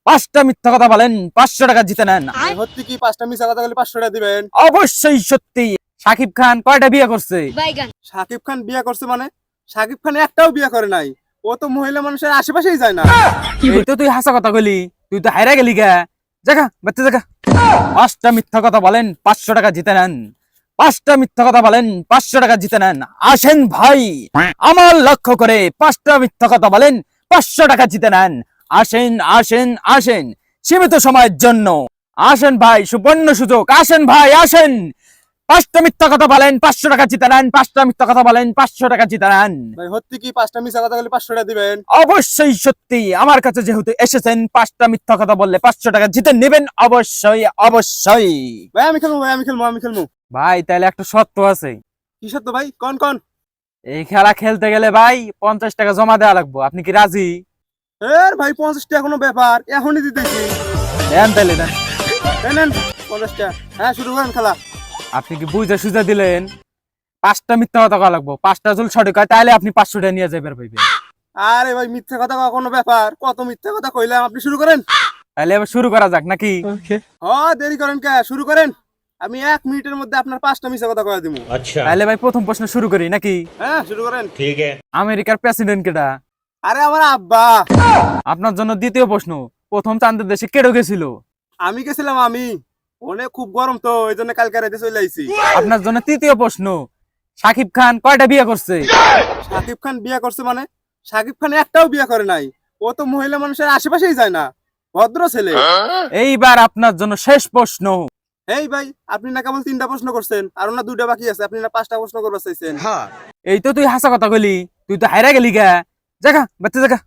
পাঁচটা মিথ্যা কথা বলেন, 500 টাকা জিতে নেন। সত্যি কি পাঁচটা মিছা কথা বলে 500 টাকা দিবেন? অবশ্যই সত্যি। শাকিব খান কয়টা বিয়ে করছে? সাকিব খান বিয়ে করছে মানে? সাকিব খান একটাও বিয়ে করে নাই। ও তো মহিলা মানুষের আশেপাশেই যায় না। এই তো তুই হাসা কথা কইলি, তুই তো হাইরা গেলি গা। জাগা বাচ্চা জাগা। পাঁচটা মিথ্যা কথা বলেন, 500 টাকা জিতে নেন। পাঁচটা মিথ্যা কথা বলেন, 500 টাকা জিতে নেন। আসেন ভাই, আমার লক্ষ্য করে 5টা মিথ্যা কথা বলেন, 500 টাকা জিতে নেন। আসেন আসেন আসেন, সীমিত সময়ের জন্য আসেন ভাই, সুবর্ণ সুযোগ। আসেন ভাই আসেন, 5টা মিথ্যা কথা বলেন, 500 টাকা জিতে নেন। 5টা মিথ্যা কথা বলেন, 500 টাকা জিতে নেন। ভাই সত্যি কি পাঁচটা মিছা কথা বলে 500 টাকা দিবেন? অবশ্যই সত্যি। আমার কাছে যেহেতু এসেছেন, 5টা মিথ্যা কথা বললে 500 টাকা জিতে নেবেন। অবশ্যই অবশ্যই। ভাই আমি খেলবো, ভাই আমি খেলবো। ভাই তাহলে একটা শর্ত আছে। কি সত্য ভাই? কোন কোন? এই খেলা খেলতে গেলে ভাই 50 টাকা জমা দেওয়া লাগবে। আপনি কি রাজি? ভাই 50 টাকা কোনো ব্যাপার? এখনই দিতেছি। দেন তাহলে দেন। নেন 50 টাকা। হ্যাঁ শুরু করেন খেলা। আপনি কি বুঝে সুঝে দিলেন? 5টা মিথ্যা কথা কওয়া লাগবো। 5টা যদি সঠিক হয় তাহলে আপনি 500 টাকা নিয়ে যাবেন ভাইবে। আরে ভাই মিথ্যা কথা কওয়া কোনো ব্যাপার? কত মিথ্যা কথা কইলাম, আপনি শুরু করেন। তাহলে এবার শুরু করা যাক নাকি? দেরি করেন কে? শুরু করেন। আমি 1 মিনিটের মধ্যে আপনার 5টা মিথ্যা কথা কয়ে দিব। তাহলে ভাই প্রথম প্রশ্ন শুরু করি নাকি? হ্যাঁ শুরু করেন। আমেরিকার প্রেসিডেন্ট কেডা? আরে আমার আব্বা। আপনার জন্য দ্বিতীয় প্রশ্ন, প্রথম চাঁদের দেশে কেডো গেছিল? আমি গেছিলাম আমি। অনেক খুব গরম তো এই জন্য কালকে রাতে চলে আইছি। আপনার জন্য তৃতীয় প্রশ্ন, শাকিব খান কয়টা বিয়ে করছে? সাকিব খান বিয়ে করছে মানে? সাকিব খান একটাও বিয়ে করে নাই। ও তো মহিলা মানুষের আশেপাশেই যায় না। ভদ্র ছেলে। এইবার আপনার জন্য শেষ প্রশ্ন। এই ভাই আপনি না কেবল 3টা প্রশ্ন করছেন, আর না 2টা বাকি আছে। আপনি না 5টা প্রশ্ন করতে চাইছেন। এই তো তুই হাসা কথা কইলি, তুই তো হাইরা গেলি গা। জাগা বাচ্চা জাগা।